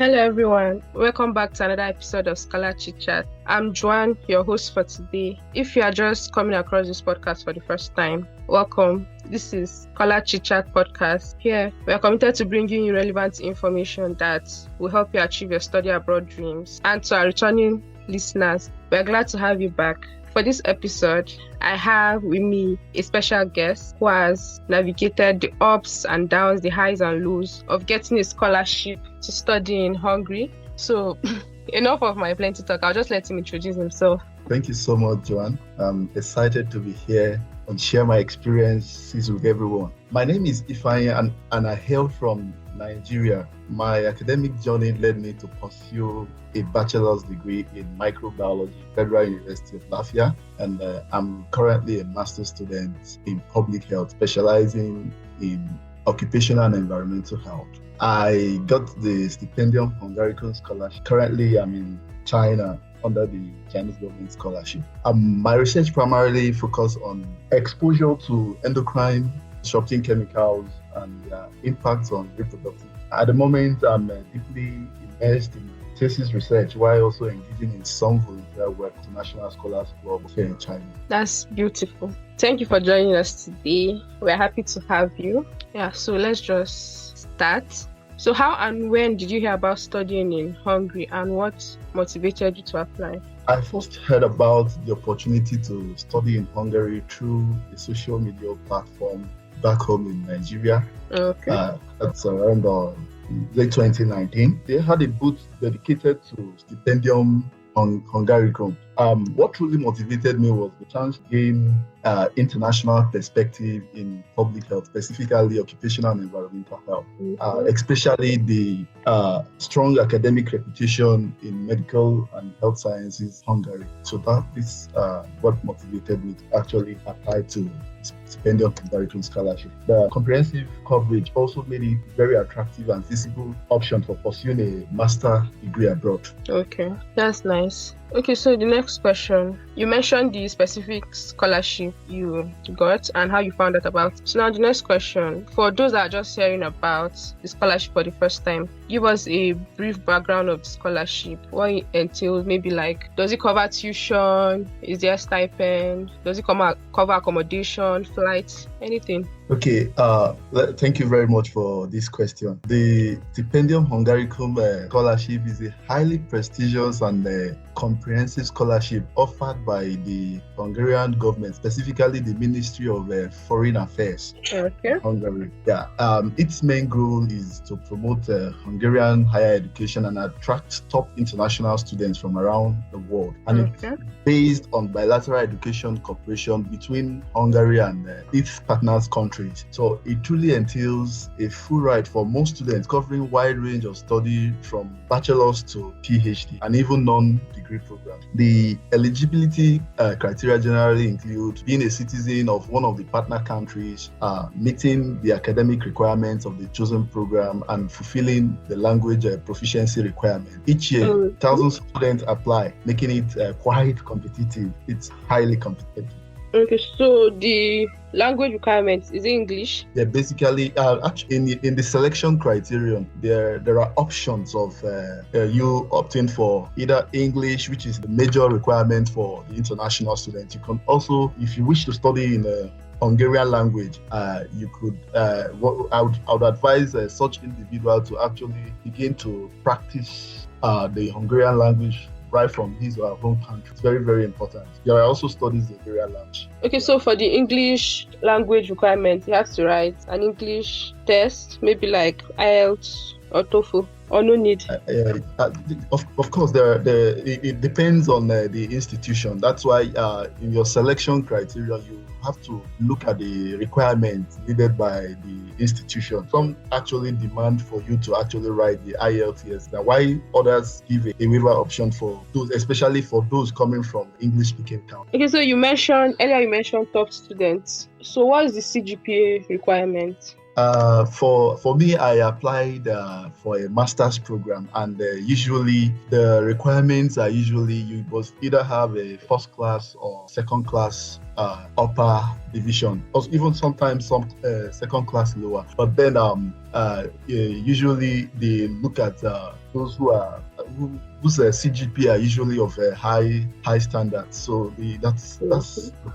Hello everyone, welcome back to another episode of Scholar Chitchat. I'm Joanne, your host for today. If you are just coming across this podcast for the first time, welcome. This is Scholar Chitchat podcast. Here, we are committed to bringing you relevant information that will help you achieve your study abroad dreams. And to our returning listeners, we are glad to have you back. For this episode, I have with me a special guest who has navigated the ups and downs, the highs and lows of getting a scholarship to study in Hungary. So, enough of my plenty talk. I'll just let him introduce himself. Thank you so much, Joanne. I'm excited to be here and share my experiences with everyone. My name is Ifeanyi and I hail from Nigeria. My academic journey led me to pursue a bachelor's degree in microbiology, Federal University of Latvia, and I'm currently a master's student in public health, specializing in occupational and environmental health. I got the Stipendium Hungaricum Scholarship. Currently, I'm in China under the Chinese government scholarship. My research primarily focuses on exposure to endocrine disrupting chemicals and their impacts on reproductive. At the moment, I'm deeply immersed in thesis research while also engaging in some volunteer work to National Scholars Club here in China. That's beautiful. Thank you for joining us today. We're happy to have you. So let's just start. So how and when did you hear about studying in Hungary and what motivated you to apply? I first heard about the opportunity to study in Hungary through a social media platform back home in Nigeria. Okay. That's around late 2019. They had a booth dedicated to Stipendium Hungaricum. What really motivated me was the chance to gain international perspective in public health, specifically occupational and environmental health, especially the strong academic reputation in medical and health sciences Hungary. So that is what motivated me to actually apply to Stipendium Hungaricum Scholarship. The comprehensive coverage also made it a very attractive and feasible option for pursuing a master degree abroad. Okay, that's nice. Okay, so the next question. You mentioned the specific scholarship you got and how you found out about it. So now the next question. For those that are just hearing about the scholarship for the first time, give us a brief background of the scholarship. What it entails, maybe like, does it cover tuition? Is there a stipend? Does it cover accommodation, flights, anything? Okay, thank you very much for this question. The Stipendium Hungaricum Scholarship is a highly prestigious and comprehensive scholarship offered by the Hungarian government, specifically the Ministry of Foreign Affairs. Okay. Hungary. Its main goal is to promote Hungarian higher education and attract top international students from around the world. And it's based on bilateral education cooperation between Hungary and its partners countries. So it truly entails a full ride for most students, covering a wide range of study from bachelor's to PhD and even non-degree programs. The eligibility criteria generally include being a citizen of one of the partner countries, meeting the academic requirements of the chosen program, and fulfilling the language proficiency requirement. Each year, thousands of students apply, making it quite competitive. It's highly competitive. Okay, so the language requirements, is it English? Yeah, basically, actually, in the selection criterion, there are options of you opting for either English, which is the major requirement for the international students. You can also, if you wish to study in Hungarian language, you could. I would advise such individual to actually begin to practice the Hungarian language right from his or her home country. It's very, very important. There are also studies in Hungarian language. Okay, so for the English language requirement, you have to write an English test, maybe like IELTS or TOEFL, or no need? Of course, it depends on the institution. That's why in your selection criteria, you have to look at the requirements needed by the institution. Some actually demand for you to actually write the IELTS. Now, why others give a waiver option for those, especially for those coming from English-speaking countries. Okay, so you mentioned top students. So what is the CGPA requirement? For me, I applied for a master's program, and usually the requirements are you must either have a first class or second class upper division, or even sometimes some second class lower. But then usually they look at those whose CGP are usually of a high standard. So that's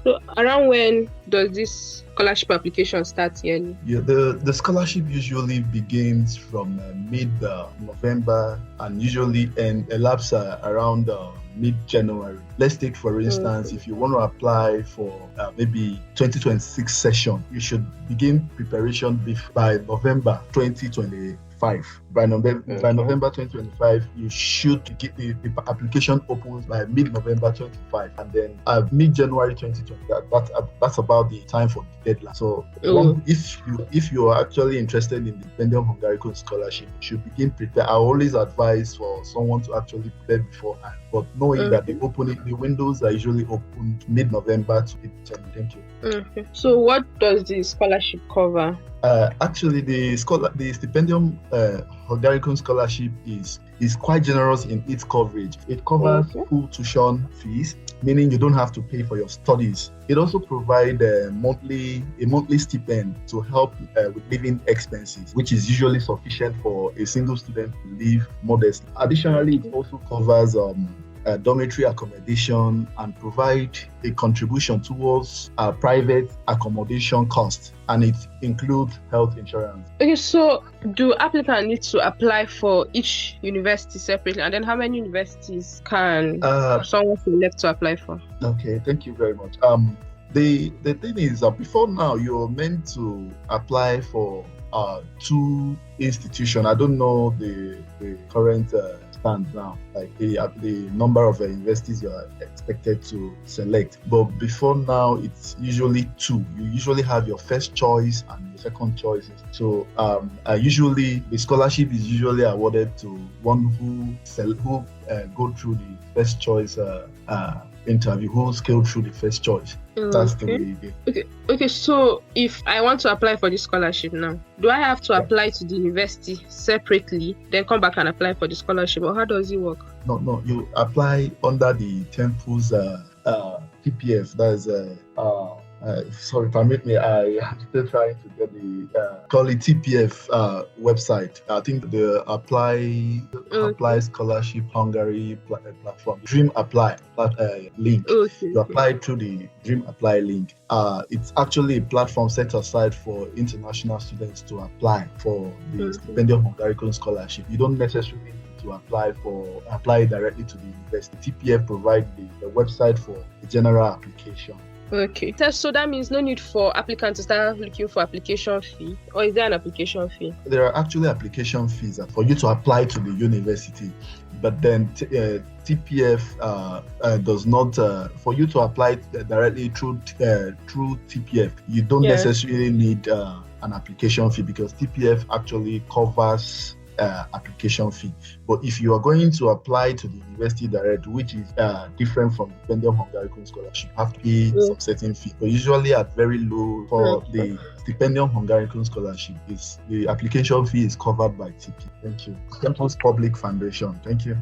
So around when does this scholarship application start yearly? Yeah, the scholarship usually begins from mid-November and usually elapse around mid-January. Let's take, for instance, if you want to apply for maybe 2026 session, you should begin preparation by November 2025. By November 2025, you should get the application opens by mid-November 25, and then mid-January 2020. That's about the time for the deadline. So if you are actually interested in the Stipendium Hungaricum Scholarship, you should begin prepare. I always advise for someone to actually prepare beforehand, but knowing that the windows are usually opened mid-November to mid-January. Thank you. Okay. So what does the scholarship cover? Actually, the Stipendium Hungaricum Scholarship is quite generous in its coverage. It covers full tuition fees, meaning you don't have to pay for your studies. It also provides a monthly stipend to help with living expenses, which is usually sufficient for a single student to live modestly. Additionally, it also covers dormitory accommodation and provide a contribution towards private accommodation costs, and it includes health insurance. Okay, so do applicants need to apply for each university separately, and then how many universities can someone select to apply for? Okay, thank you very much. The thing is that before now you're meant to apply for 2 institutions. I don't know the current stand now, like the number of universities you are expected to select. But before now, it's usually 2. You usually have your first choice and your second choice. So usually the scholarship is usually awarded to one who go through the first choice interview, who scaled through the first choice. That's the way it is. Okay. So if I want to apply for this scholarship now, do I have to apply to the university separately, then come back and apply for the scholarship, or how does it work? No. You apply under the Temple's PPF. That is sorry, permit me. I am still trying to get the call it TPF website. I think the Apply Scholarship Hungary platform, Dream Apply link. You apply through the Dream Apply link. It's actually a platform set aside for international students to apply for the Stipendium Hungaricum Scholarship. You don't necessarily need to apply directly to the university. TPF provides the website for the general application. Okay. So that means no need for applicants to start looking for application fee, or is there an application fee? There are actually application fees for you to apply to the university, but then TPF does not. For you to apply directly through TPF, you don't necessarily need an application fee, because TPF actually covers application fee. But if you are going to apply to the university direct, which is different from the Stipendium Hungaricum Scholarship, you have to pay some certain fee. But usually at very low for the Stipendium Hungaricum Scholarship, the application fee is covered by TP. Thank you. Temple's Public Foundation. Thank you.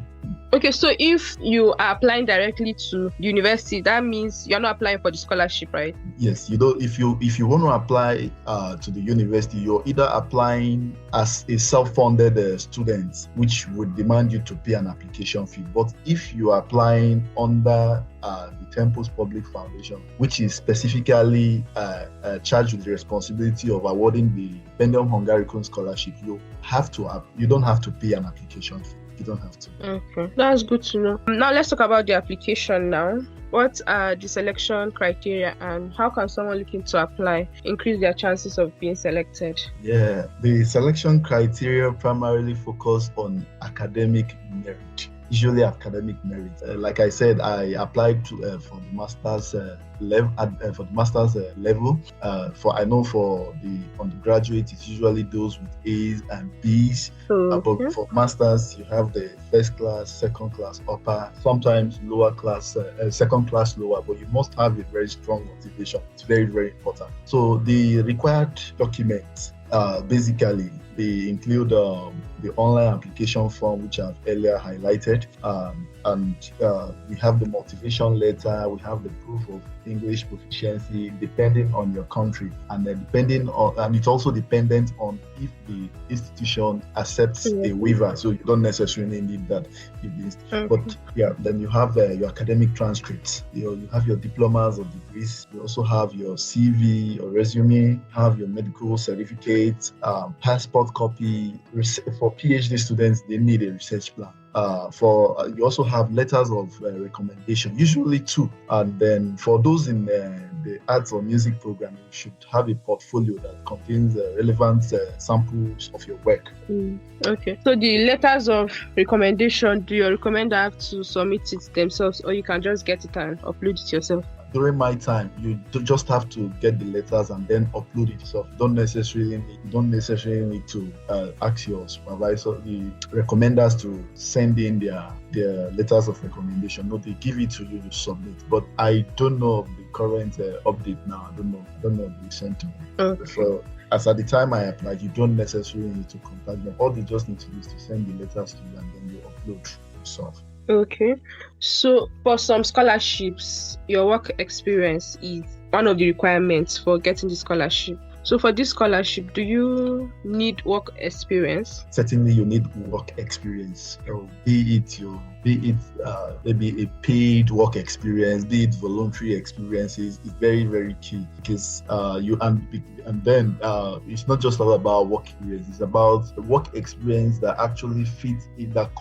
Okay, so if you are applying directly to the university, that means you're not applying for the scholarship, right? Yes, you don't. If you want to apply to the university, you're either applying as a self-funded student, which would demand you to pay an application fee. But if you are applying under the Temple's Public Foundation, which is specifically charged with the responsibility of awarding the Stipendium Hungaricum Scholarship, you don't have to pay an application fee. You don't have to. Okay, that's good to know. Now let's talk about the application now. What are the selection criteria, and how can someone looking to apply increase their chances of being selected? Yeah, the selection criteria primarily focus on academic merit. Usually academic merit. Like I said, I applied for the master's level. I know for the undergraduate, it's usually those with A's and B's. But for masters, you have the first class, second class, upper, sometimes lower class, second class, lower. But you must have a very strong motivation. It's very, very important. So the required documents, basically, they include the online application form, which I've earlier highlighted, and we have the motivation letter, we have the proof of English proficiency, depending on your country, and it's also dependent on if the institution accepts a waiver, so you don't necessarily need that. But then you have your academic transcripts. You have your diplomas or degrees. You also have your CV or resume. Have your medical certificate, passport copy. For PhD students, they need a research plan. You also have letters of recommendation, usually 2. And then for those in the arts or music program, you should have a portfolio that contains relevant samples of your work. Okay. So the letters of recommendation, do your recommender have to submit it themselves, or you can just get it and upload it yourself? During my time, you just have to get the letters and then upload it yourself. You don't necessarily need to ask your supervisor, the recommenders, to send in their letters of recommendation. No, they give it to you to submit. But I don't know of the current update now. I don't know if they sent to me. Okay. So as at the time I applied, you don't necessarily need to contact them. All they just need to do is to send the letters to you, and then you upload yourself. Okay. So for some scholarships, your work experience is one of the requirements for getting the scholarship. So for this scholarship, do you need work experience? Certainly, you need work experience. Be it maybe a paid work experience, be it voluntary experiences, is very, very key, because it's not just all about work experience. It's about work experience that actually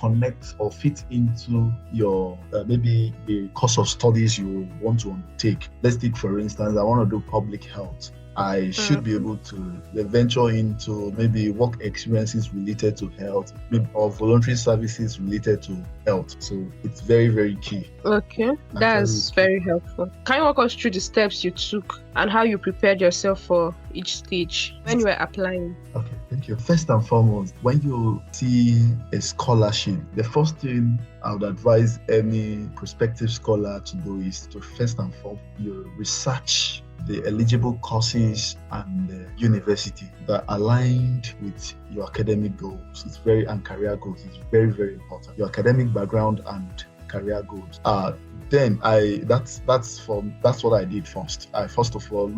connects or fits into your maybe the course of studies you want to undertake. Let's take, for instance, I want to do public health. I should be able to venture into maybe work experiences related to health, or voluntary services related to health. So it's very, very key. Okay, that's very helpful. Can you walk us through the steps you took and how you prepared yourself for each stage when you were applying? Okay, thank you. First and foremost, when you see a scholarship, the first thing I would advise any prospective scholar to do is to first and foremost, you research the eligible courses and the university that aligned with your academic goals. And career goals. It's very, very important. Your academic background and career goals. Then that's what I did first. I first of all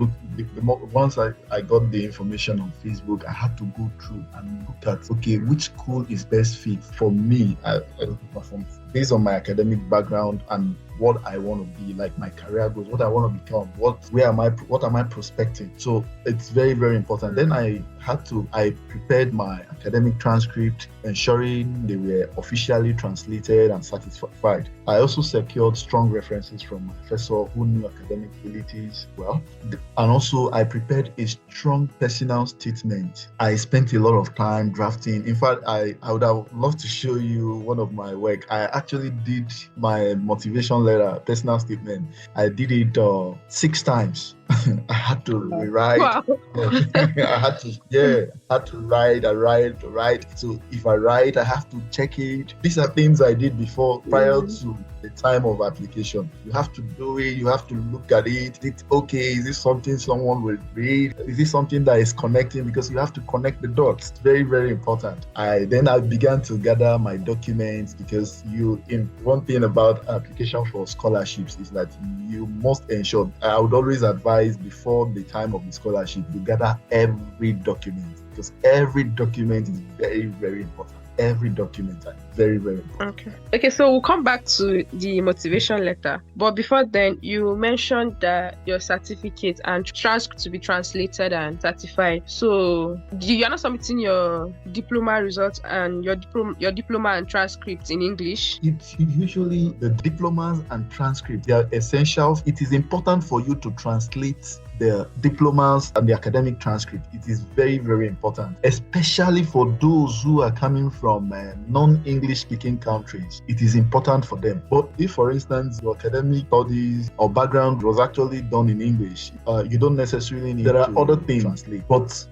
once I got the information on Facebook, I had to go through and look at which school is best fit for me. Based on my academic background and what I want to be, like my career goals, what I want to become, what am I prospecting. So it's very, very important. Then I prepared my academic transcript, ensuring they were officially translated and certified. I also secured strong references from my professor who knew academic abilities well. And also I prepared a strong personal statement. I spent a lot of time drafting. In fact, I would have loved to show you one of my work. I actually did my motivation letter, personal statement. I did it 6 times. I had to rewrite. Wow. I had to write. So if I write, I have to check it. These are things I did before, prior to the time of application. You have to do it. You have to look at it. It's okay. Is this something someone will read? Is this something that is connecting? Because you have to connect the dots. It's very, very important. I began to gather my documents, because one thing about application for scholarships is that you must ensure. I would always advise, before the time of the scholarship, you gather every document, because every document is very, very important. Every document is very, very important. Okay, so we'll come back to the motivation letter. But before then, you mentioned that your certificate and transcript to be translated and certified. So you are not submitting your diploma results and your diploma and transcript in English? It's usually the diplomas and transcripts. They are essential. It is important for you to translate the diplomas and the academic transcript. It is very, very important, especially for those who are coming from non-English speaking countries. It is important for them. But if, for instance, your academic studies or background was actually done in English, you don't necessarily need there are other things to translate. But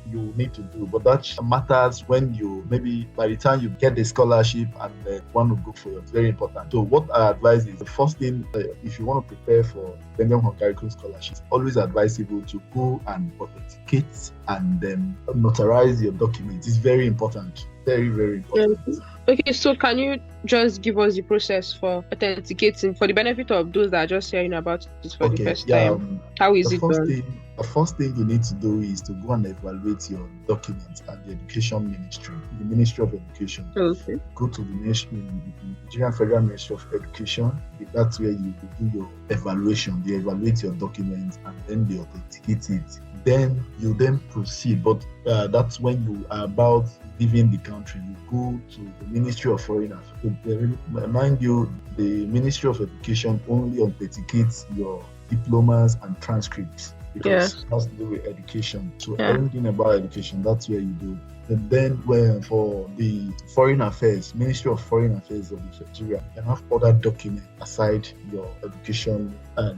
you need to do, but that matters when maybe by the time you get the scholarship and want to go for it. It's very important. So what I advise is, the first thing, if you want to prepare for Stipendium Hungaricum Scholarship, it's always advisable to go and authenticate and then notarize your documents. It's very important. Very, very important. Okay, so can you just give us the process for authenticating, for the benefit of those that are just hearing about this for the first time? How is it done? The first thing you need to do is to go and evaluate your documents at the Education Ministry, the Ministry of Education. Okay. Go to the Nigerian Federal Ministry of Education. That's where you do your evaluation. They evaluate your documents and then they authenticate it. Then you proceed. But that's when you are about leaving the country. You go to the Ministry of Foreign Affairs. Mind you, the Ministry of Education only authenticates your diplomas and transcripts because it has to do with education. So everything about education, that's where you do. And then when for the Foreign Affairs, Ministry of Foreign Affairs of Nigeria, you can have other documents aside your education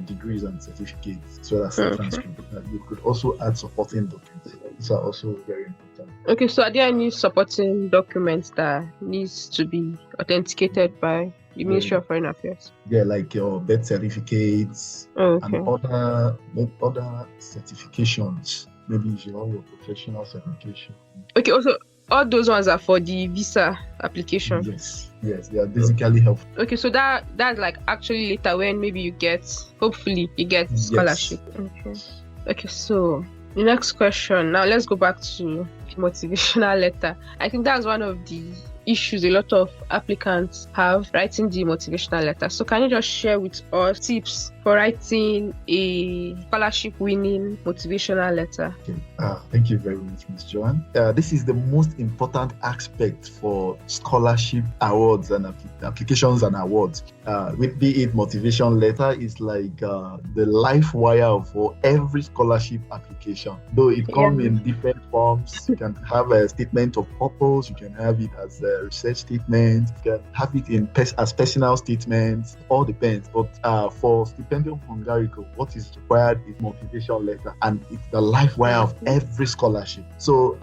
degrees and certificates. So that's a transcript. You could also add supporting documents. These are also very important. Okay, so are there any supporting documents that needs to be authenticated by the Ministry of Foreign Affairs? Yeah, like your birth certificates and other certifications. Maybe if you have your professional certification. Okay, also all those ones are for the visa application. Yes, they are basically helpful. Okay, so that's like actually later when maybe hopefully you get scholarship. Yes. Okay, so the next question. Now let's go back to the motivational letter. I think that's one of the issues a lot of applicants have writing the motivational letter. So can you just share with us tips for writing a scholarship winning motivational letter? Okay. Thank you very much, Ms. Joanne. This is the most important aspect for scholarship awards and applications and awards. Be it motivation letter is like the life wire for every scholarship application. Though it comes in different forms, you can have a statement of purpose, you can have it as a research statement, you can have it as personal statements, all depends. But for Stipendium Hungaricum, what is required is motivation letter, and it's the life wire of every scholarship. So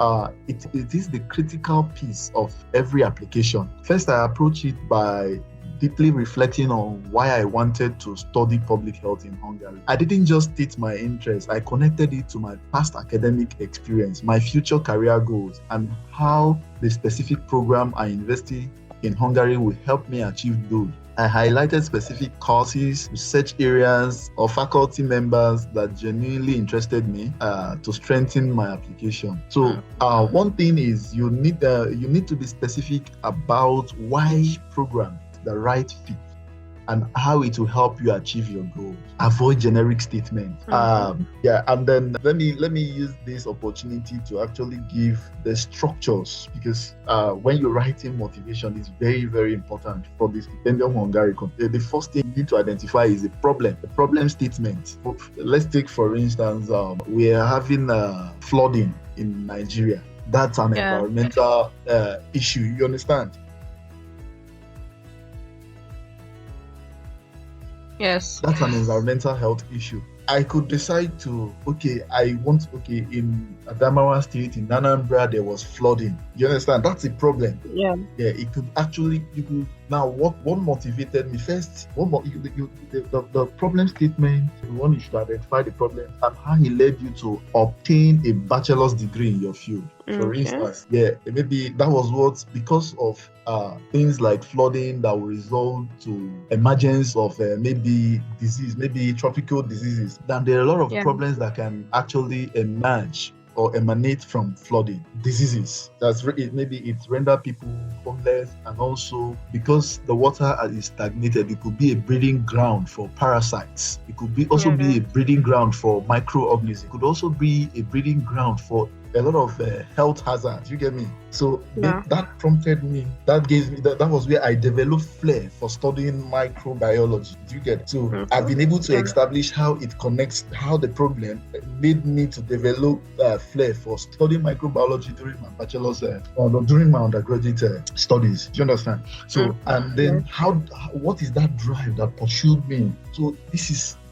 it is the critical piece of every application. First, I approach it by deeply reflecting on why I wanted to study public health in Hungary. I didn't just state my interest, I connected it to my past academic experience, my future career goals, and how the specific program I invested in Hungary will help me achieve those. I highlighted specific courses, research areas, or faculty members that genuinely interested me to strengthen my application. So one thing is you need to be specific about why program the right fit and how it will help you achieve your goals. Avoid generic statements. And then let me use this opportunity to actually give the structures, because when you're writing motivation, it's very, very important for the Stipendium Hungaricum. The first thing you need to identify is the problem statement. Let's take, for instance, we are having flooding in Nigeria. That's an environmental issue. You understand? Yes. That's an environmental health issue. I could decide to, in Adamawa State, in Anambra, there was flooding. You understand? That's a problem. Yeah. It could actually, now what motivated me first, the problem statement, one is to identify the problem and how he led you to obtain a bachelor's degree in your field. For instance, maybe that was what, because of things like flooding that will result to emergence of maybe disease, maybe tropical diseases, then there are a lot of problems that can actually emerge or emanate from flooding diseases. Maybe it render people homeless, and also because the water is stagnated, it could be a breeding ground for parasites. It could be also be a breeding ground for microorganisms. It could also be a breeding ground for a lot of health hazards. You get me? So that prompted me. That gave me that was where I developed flair for studying microbiology. Do you get it? So I've been able to establish how it connects, how the problem made me to develop flair for studying microbiology during my bachelor's during my undergraduate studies. Do you understand? So and then what is that drive that pursued me? So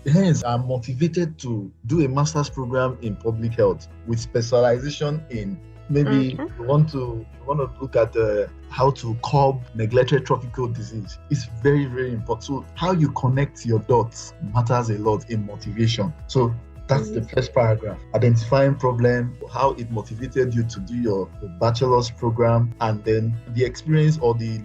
hence, I'm motivated to do a master's program in public health with specialization in maybe you want to look at how to curb neglected tropical disease. It's very, very important. So how you connect your dots matters a lot in motivation. So that's the first paragraph. Identifying problem, how it motivated you to do your bachelor's program, and then the experience or the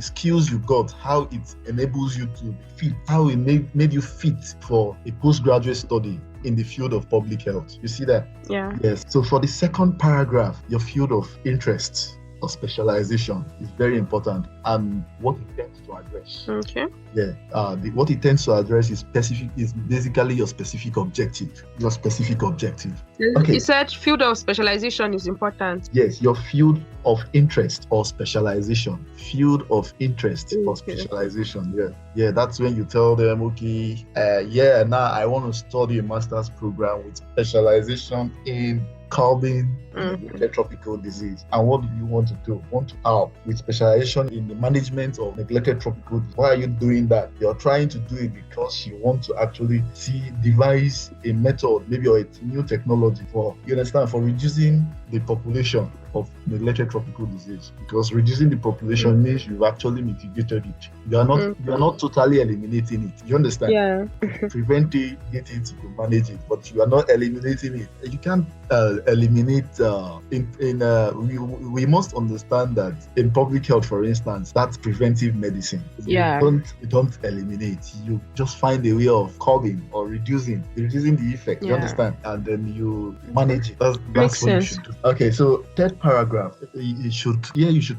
skills you got, how it enables you to be fit, how it made you fit for a postgraduate study in the field of public health. You see that? Yeah. Yes. So for the second paragraph, your field of interest or specialization is very important, and what it tends to address. Okay. Yeah. What it tends to address is basically your specific objective. Your specific objective. Okay. You said field of specialization is important. Yes, your field of interest or specialization. Field of interest or specialization. Yeah. That's when you tell them, okay, now I want to study a master's program with specialization in curbing neglected tropical disease. And what do you want to do? Want to help with specialization in the management of neglected tropical disease. Why are you doing that? You're trying to do it because you want to actually devise a method, maybe, or a new technology for reducing the population of neglected tropical disease. Because reducing the population means you've actually mitigated it. You are not totally eliminating it. You understand? Yeah. Prevent it, get it, you can manage it, but you are not eliminating it. You can't eliminate. We must understand that in public health, for instance, that's preventive medicine. Yeah. You don't eliminate. You just find a way of curbing or reducing the effect. You understand? And then you manage it. That's what you should do. Okay, so third paragraph, you should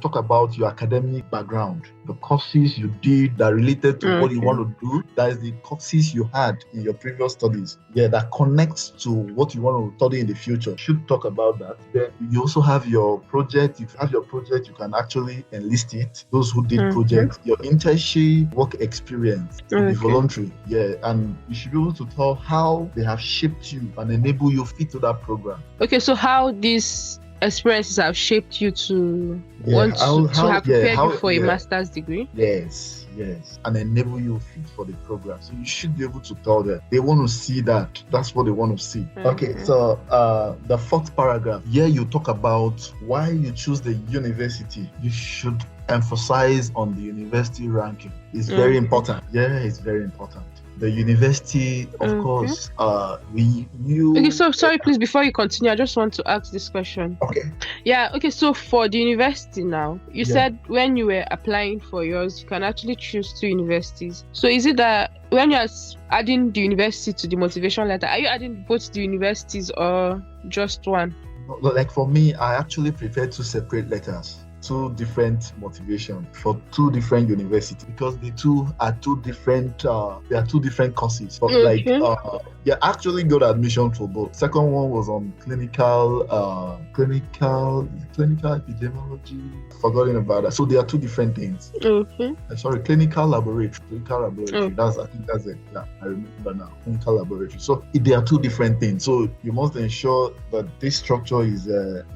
talk about your academic background, the courses you did that related to what you want to do. That is the courses you had in your previous studies. Yeah, that connects to what you want to study in the future. You should talk about that. Then you also have your project. If you have your project, you can actually enlist it. Those who did projects, your internship, work experience, the voluntary. Yeah, and you should be able to tell how they have shaped you and enable you fit to that program. Okay, so how these experiences have shaped you to want to have prepared you for a master's degree? Yes, and enable you fit for the program. So you should be able to tell them. They want to see that. That's what they want to see. Okay, so the fourth paragraph. Here you talk about why you choose the university. You should emphasize on the university ranking. It's very important. Yeah, it's very important. The university, of course, Okay, so sorry, please, before you continue, I just want to ask this question. Okay. Yeah, okay, so for the university now, you said when you were applying for yours, you can actually choose 2 universities. So is it that when you're adding the university to the motivation letter, are you adding both the universities or just one? Like for me, I actually prefer 2 separate letters. 2 different motivation for 2 different universities, because the 2 are 2 different they are 2 different courses. But actually got admission for both. Second one was on clinical epidemiology. Forgotten about that. So they are 2 different things. Clinical laboratory. I think that's it. Yeah, I remember now. Clinical laboratory. So they are 2 different things. So you must ensure that this structure is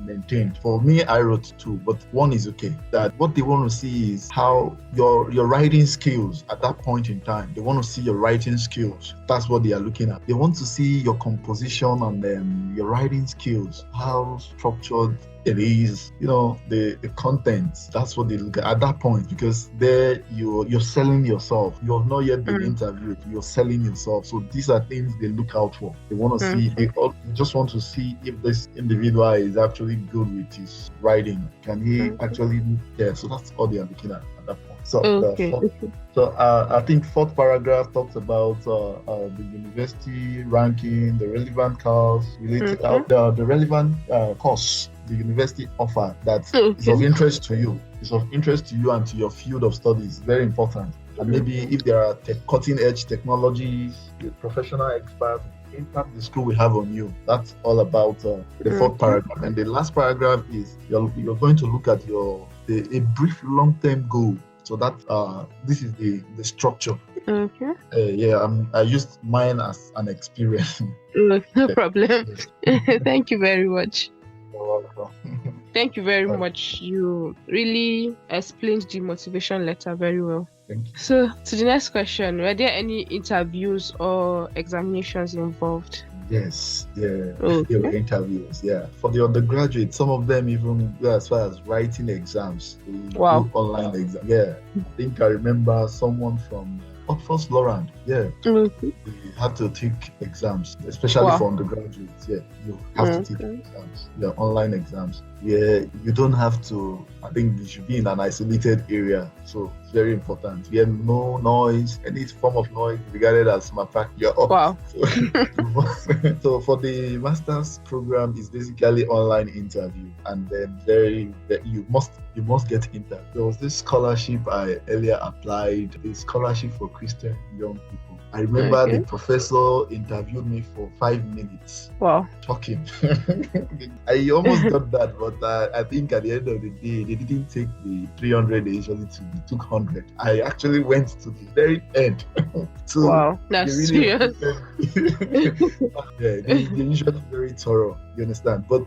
maintained. For me, I wrote 2, but one is okay. That what they want to see is how your writing skills at that point in time. They want to see your writing skills. That's what they are looking at. They want to see your composition and your writing skills, how structured it is, the content. That's what they look at that point, because there you're selling yourself. You have not yet been interviewed. You're selling yourself. So these are things they look out for. They want to see. They just want to see if this individual is actually good with his writing. Can he actually? Yeah. So that's all they are looking at that point. So I think 4th paragraph talks about the university ranking, the relevant course related the relevant course the university offer that is of interest to you. It's of interest to you and to your field of studies. Very important. And maybe if there are cutting edge technologies, the professional experts, impact the school will have on you. That's all about the 4th paragraph. And the last paragraph is you're going to look at a brief long-term goal. So that this is the structure. I used mine as an experience. No problem. Thank you very much. You're welcome. Thank you very much. You really explained the motivation letter very well. Thank you. So to the next question, were there any interviews or examinations involved? Yes, there were interviews. Yeah, for the undergraduate, some of them even go as far as writing exams. Wow. Online exams. Yeah, I think I remember someone from Oxford Lorand. Yeah. Okay. You have to take exams, especially for undergraduates. Yeah, you have to take exams, online exams. Yeah, you don't have to. I think you should be in an isolated area, so it's very important. Yeah, no noise, any form of noise regarded as malpractice. You're up. Wow. So for the master's program, it's basically online interview, and then you must get interview. There was this scholarship I earlier applied, a scholarship for Christian young people. I remember the professor interviewed me for 5 minutes. Wow. Talking. I almost got that, but I think at the end of the day, they didn't take the 300 they usually took. They took 100. I actually went to the very end. So wow, that's serious. They're usually very thorough. You understand? But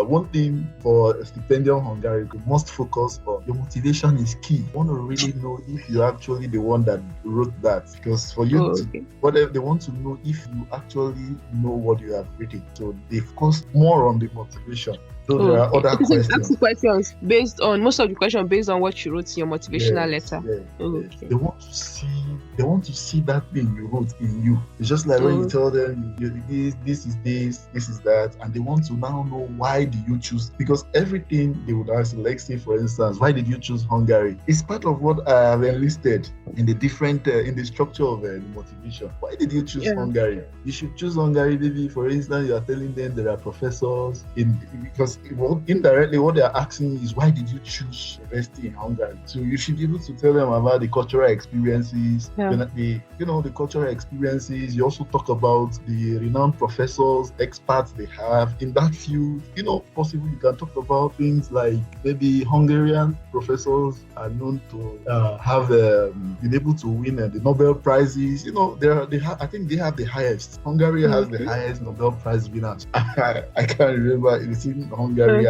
one thing for Stipendium Hungaricum, you must focus on your motivation is key. You want to really know if you're actually the one that wrote that, because for you whatever they want to know if you actually know what you have written. So they focus more on the motivation. So there are other questions based on most of the questions based on what you wrote in your motivational letter. Yes. They want to see that thing you wrote in you. It's just like when you tell them this is that, and they want to now know why do you choose, because everything they would ask, like say for instance, why did you choose Hungary? It's part of what I have enlisted in the different in the structure of the motivation. Why did you choose Hungary? You should choose Hungary, maybe for instance you are telling them there are professors because indirectly what they are asking is why did you choose university in Hungary? So you should be able to tell them about the cultural experiences, the cultural experiences. You also talk about the renowned professors, experts they have in that field. Possibly you can talk about things like maybe Hungarian professors are known to have been able to win the Nobel prizes. I think they have the highest. Hungary has the highest Nobel Prize winners. I can't remember. It's in Hungary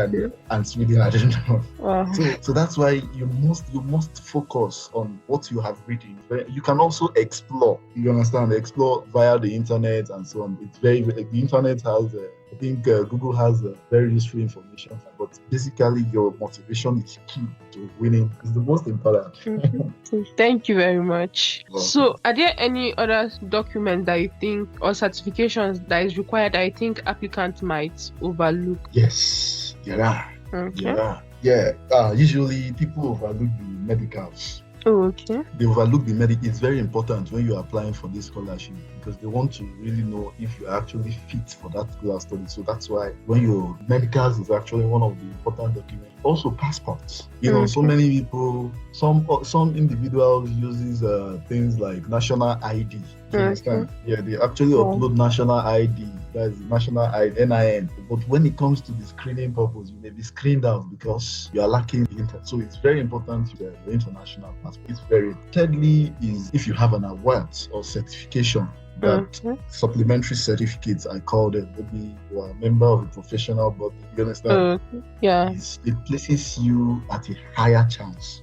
and Sweden. I don't know. Wow. So that's why you must focus on what you have written. You can also explore. You understand? Explore via the internet and so on. It's the internet has. I think Google has very useful information, but basically your motivation is key to winning. It's the most important. Thank you very much. Welcome. So are there any other documents that you think or certifications that is required that I think applicants might overlook? Yes, there are. Okay. There are. Yeah, usually people overlook the medicals. Oh, okay. They overlook the medical. It's very important when you're applying for this scholarship because they want to really know if you're actually fit for that particular study. So that's why when your medicals is actually one of the important documents. Also passports. So many people, some individuals uses things like national ID. You understand? Yeah, they actually upload national ID. That's national ID, NIN. But when it comes to the screening purpose, you may be screened out because you are lacking the internet. So it's very important to the international passport. It's very. Thirdly, is if you have an award or certification. That supplementary certificates, I call them. Maybe you are a member of a professional body. You understand? It places you at a higher chance.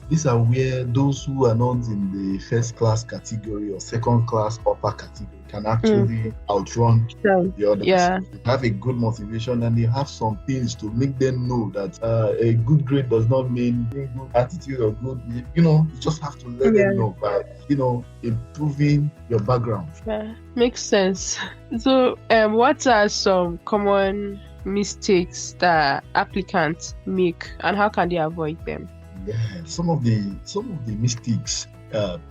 These are where those who are not in the first class category or second class upper category can actually outrun the others. They have a good motivation and they have some things to make them know that a good grade does not mean good attitude or good. You just have to let them know by improving your background. Makes sense. So what are some common mistakes that applicants make and how can they avoid them? Yeah, some of the mistakes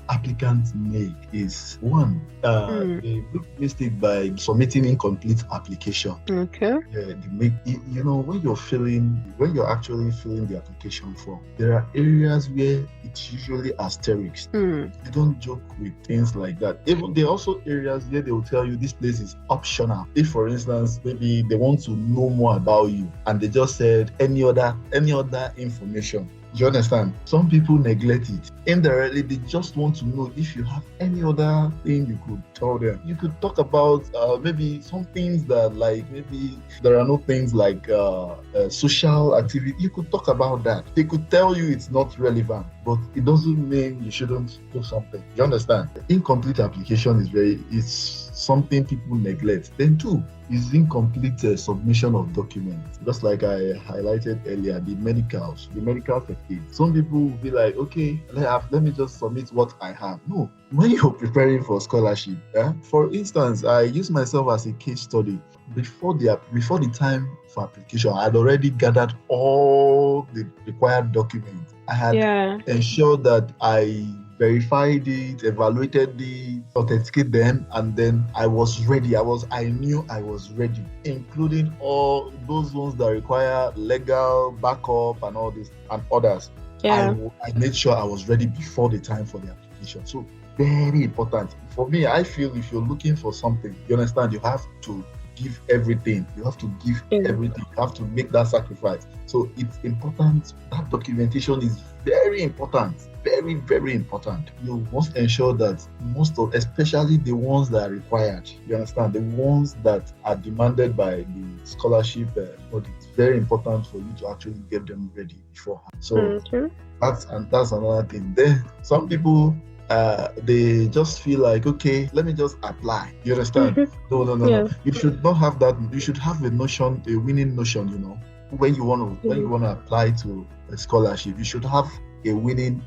applicants make is one, a big mistake by submitting incomplete application. Okay. Yeah, they make when you're actually filling the application form, there are areas where it's usually asterisks. You don't joke with things like that. Even there are also areas where they will tell you this place is optional. If for instance maybe they want to know more about you and they just said any other information. You understand? Some people neglect it. Indirectly, they just want to know if you have any other thing you could tell them. You could talk about maybe some things that like maybe there are no things like social activity. You could talk about that. They could tell you it's not relevant, but it doesn't mean you shouldn't do something. You understand? The incomplete application is something people neglect. Then two, is incomplete submission of documents. Just like I highlighted earlier, the medical certificate. Some people will be like, okay, let me just submit what I have. No, when you're preparing for scholarship, for instance, I use myself as a case study. Before the time for application, I had already gathered all the required documents. I had ensured that I verified it, evaluated it, authenticate them, and then I was ready. I knew I was ready, including all those ones that require legal backup and all this and others. I made sure I was ready before the time for the application. So very important. For me, I feel if you're looking for something, you understand, you have to give everything. You have to give everything. You have to make that sacrifice. So it's important. That documentation is very important. Very, very important. You must ensure that especially the ones that are required, you understand, the ones that are demanded by the scholarship body, it's very important for you to actually get them ready beforehand. So that's another thing. Then some people, they just feel like, okay, let me just apply. You understand? No. You should not have that. You should have a winning notion. When you want to apply to a scholarship, you should have a winning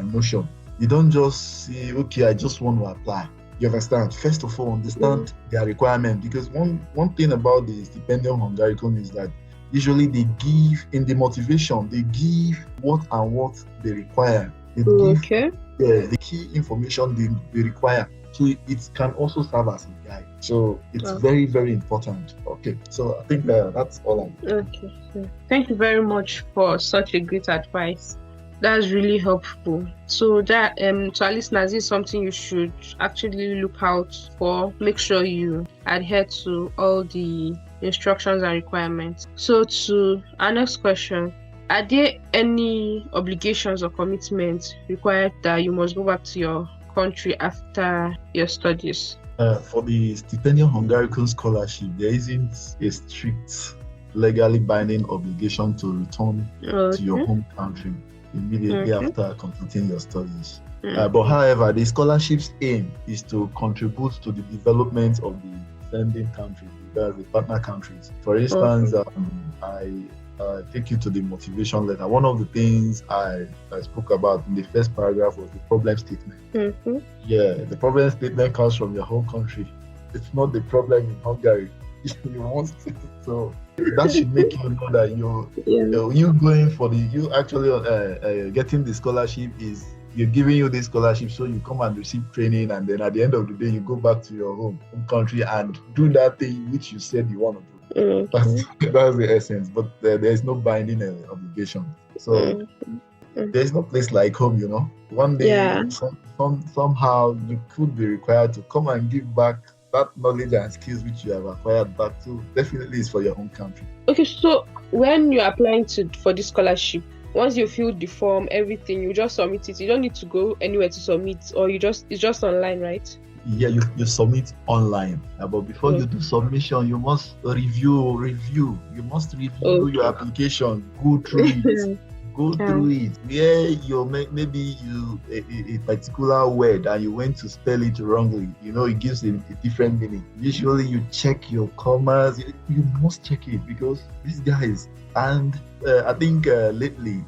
notion. You don't just say, okay, I just want to apply. You understand? First of all, understand their requirement, because one thing about the Stipendium Hungaricum is that usually they give in the motivation, they give what they require. They give the key information they require. So it can also serve as a guide. So it's very, very important. Okay, so I think that's all I need. Okay, thank you very much for such a great advice. That's really helpful. So that to our listeners, is something you should actually look out for. Make sure you adhere to all the instructions and requirements. So to our next question, are there any obligations or commitments required that you must go back to your country after your studies? For the Stipendium Hungaricum Scholarship, there isn't a strict legally binding obligation to return to your home country immediately after completing your studies. But however, the scholarship's aim is to contribute to the development of the sending countries, the partner countries. For instance, I take you to the motivation letter. One of the things I spoke about in the first paragraph was the problem statement. Yeah, the problem statement comes from your home country. It's not the problem in Hungary. So that should make you know that you going for you actually getting the scholarship is you're giving you this scholarship so you come and receive training, and then at the end of the day you go back to your home country and do that thing which you said you want to do. That's the essence, but there is no binding obligation. So there's no place like home, One day somehow you could be required to come and give back that knowledge and skills which you have acquired back to. Definitely is for your home country. Okay, so when you're applying for this scholarship, once you fill the form, everything, you just submit it. You don't need to go anywhere to submit, or it's just online, right? Yeah, you submit online. But before you do submission, you must review. You must review your application, go through it. Go through it. Where you maybe a particular word and you went to spell it wrongly, it gives a different meaning. Usually you check your commas. You must check it, because these guys, and I think lately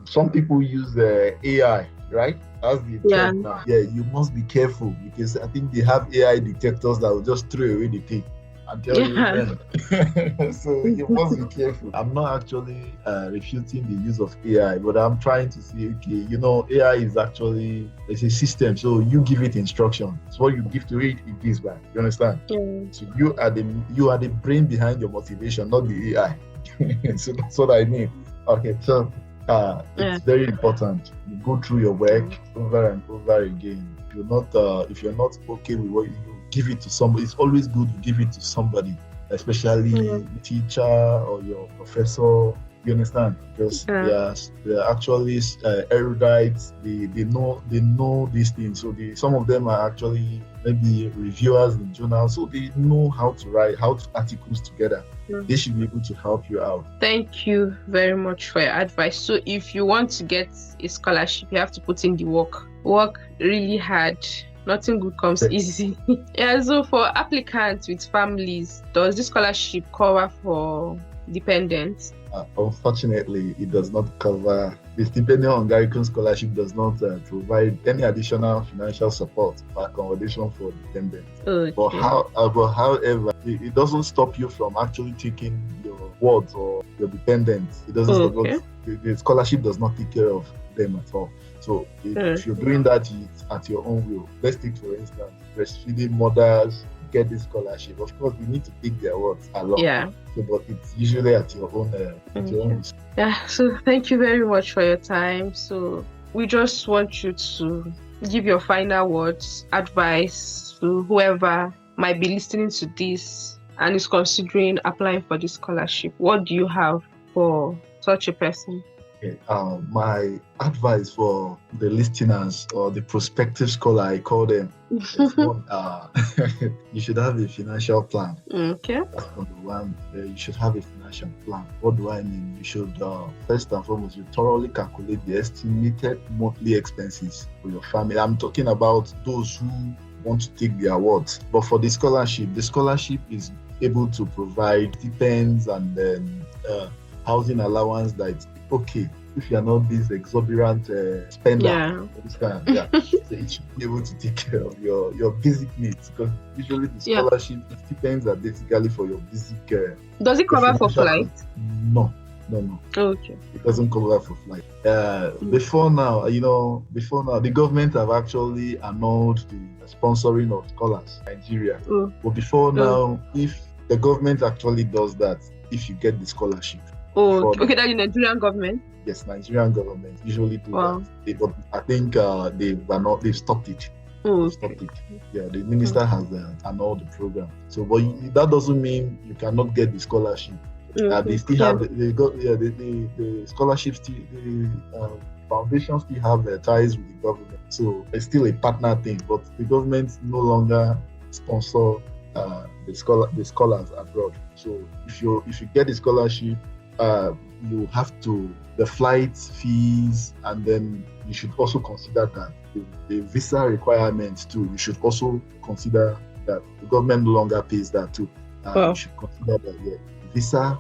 some people use AI, right? That's the trend now. Yeah, you must be careful, because I think they have AI detectors that will just throw away the thing and tell you when. So you must be careful. I'm not actually refuting the use of AI, but I'm trying to say, okay, AI is actually, it's a system. So you give it instruction. So what you give to it, it gives back. You understand? So you are the brain behind your motivation, not the AI. So that's what I mean. Okay, so it's very important. You go through your work over and over again. If you're not okay with what you do, give it to somebody. It's always good to give it to somebody, especially a teacher or your professor. You understand? Because they're actually erudites. They know these things. So some of them are actually maybe reviewers in journals, so they know how to write, articles together. They should be able to help you out. Thank you very much for your advice. So if you want to get a scholarship, you have to put in the work really hard. Nothing good comes easy. Yeah, so for applicants with families, does this scholarship cover for dependents? Unfortunately, it does not cover. The Stipendium Hungaricum Scholarship does not provide any additional financial support or accommodation for dependents. Okay. But however, it doesn't stop you from actually taking your wards or your dependents. It doesn't stop. The scholarship does not take care of them at all. So if you're doing that, it's at your own will. Let's take, for instance, breastfeeding mothers get this scholarship. Of course, you need to take their words along. Yeah. So, but it's usually at your own risk. Yeah. So thank you very much for your time. So we just want you to give your final words, advice to whoever might be listening to this and is considering applying for this scholarship. What do you have for such a person? Okay. My advice for the listeners or the prospective scholar, I call them, is one, you should have a financial plan. Okay. That's number one. You should have a financial plan. What do I mean? You should, first and foremost, you thoroughly calculate the estimated monthly expenses for your family. I'm talking about those who want to take the awards. But for the scholarship is able to provide stipends and then housing allowance that it's okay if you are not this exorbitant spender. So it should be able to take care of your basic needs, because usually the scholarship stipends are basically for your basic. Does it cover for flight? No. Okay. It doesn't cover for flight. Before now, the government have actually annulled the sponsoring of scholars in Nigeria. But before now, if the government actually does that, if you get the scholarship. Okay, that's the Nigerian government? Yes, Nigerian government usually do that. But I think they've stopped it. Stopped it. Yeah, the minister has annulled the program. So, but that doesn't mean you cannot get the scholarship. They still have the scholarships. The foundation still have ties with the government. So it's still a partner thing. But the government no longer sponsor the scholars abroad. So if you get the scholarship, you have to the flight fees, and then you should also consider that the visa requirements too. You should also consider that the government no longer pays that too. You should consider that visa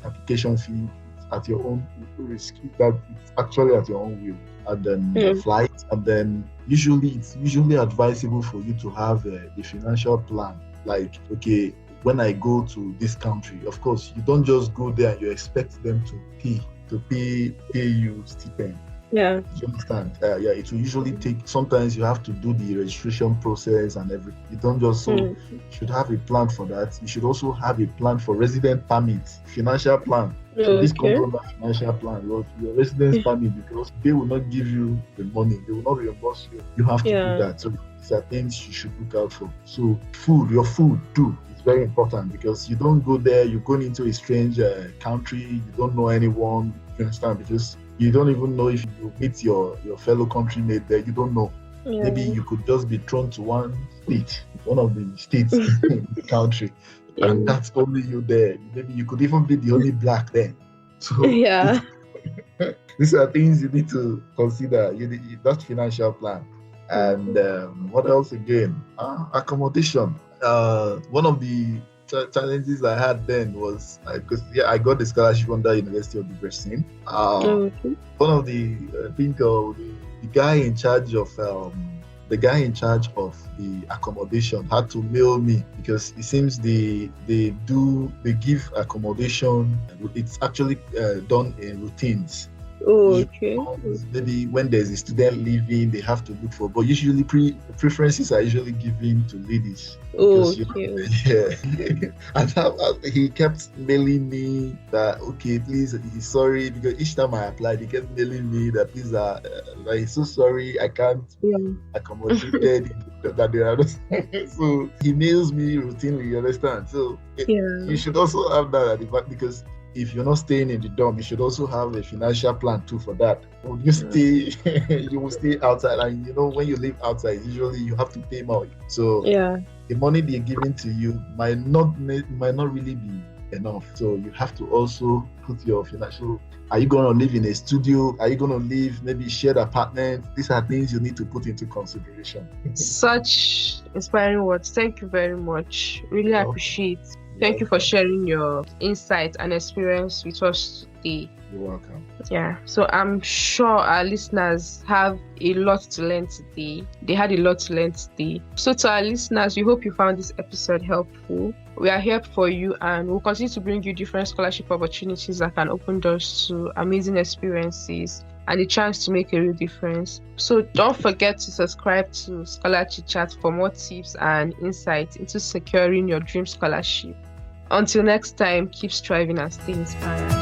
application fee at your own risk. That it's actually at your own will. And then the flight, and then it's usually advisable for you to have a financial plan. Like, okay, when I go to this country, of course, you don't just go there and you expect them to pay you stipend. Yeah. You understand? It will usually take. Sometimes you have to do the registration process and everything. You don't just you should have a plan for that. You should also have a plan for resident permits, financial plan. So this comes under financial plan, your residence permit, because they will not give you the money. They will not reimburse you. You have to do that. So these are things you should look out for. So your food too is very important, because you don't go there. You're going into a strange country. You don't know anyone. You understand? Because you don't even know if you meet your fellow countrymates there. You don't know. Yeah. Maybe you could just be thrown to one of the states in the country, and that's only you there. Maybe you could even be the only black there. So these are things you need to consider. That's financial plan. And what else again? Accommodation. One of the challenges I had then was because I got the scholarship under University of the Brazil. One of the the guy in charge of the accommodation had to mail me, because it seems they give accommodation. It's actually done in routines. Maybe when there's a student leaving, they have to look for. But usually, preferences are usually given to ladies. Because, and he kept mailing me that please, he's sorry, because each time I applied, he kept mailing me that please, like, so sorry, I can't accommodate that they are. So he mails me routinely. You understand? So you should also have that at the back, because if you're not staying in the dorm, you should also have a financial plan too for that. When you stay, you will stay outside, and when you live outside, usually you have to pay more. So the money they're giving to you might not really be enough. So you have to also put your financial. Are you going to live in a studio? Are you going to live maybe shared apartment? These are things you need to put into consideration. Such inspiring words. Thank you very much. Really appreciate. Thank you for sharing your insight and experience with us today. You're welcome. Yeah, so I'm sure our listeners have a lot to learn today. They had a lot to learn today. So to our listeners, we hope you found this episode helpful. We are here for you, and we'll continue to bring you different scholarship opportunities that can open doors to amazing experiences and the chance to make a real difference. So don't forget to subscribe to Scholar Chitchat for more tips and insights into securing your dream scholarship. Until next time, keep striving and stay inspired.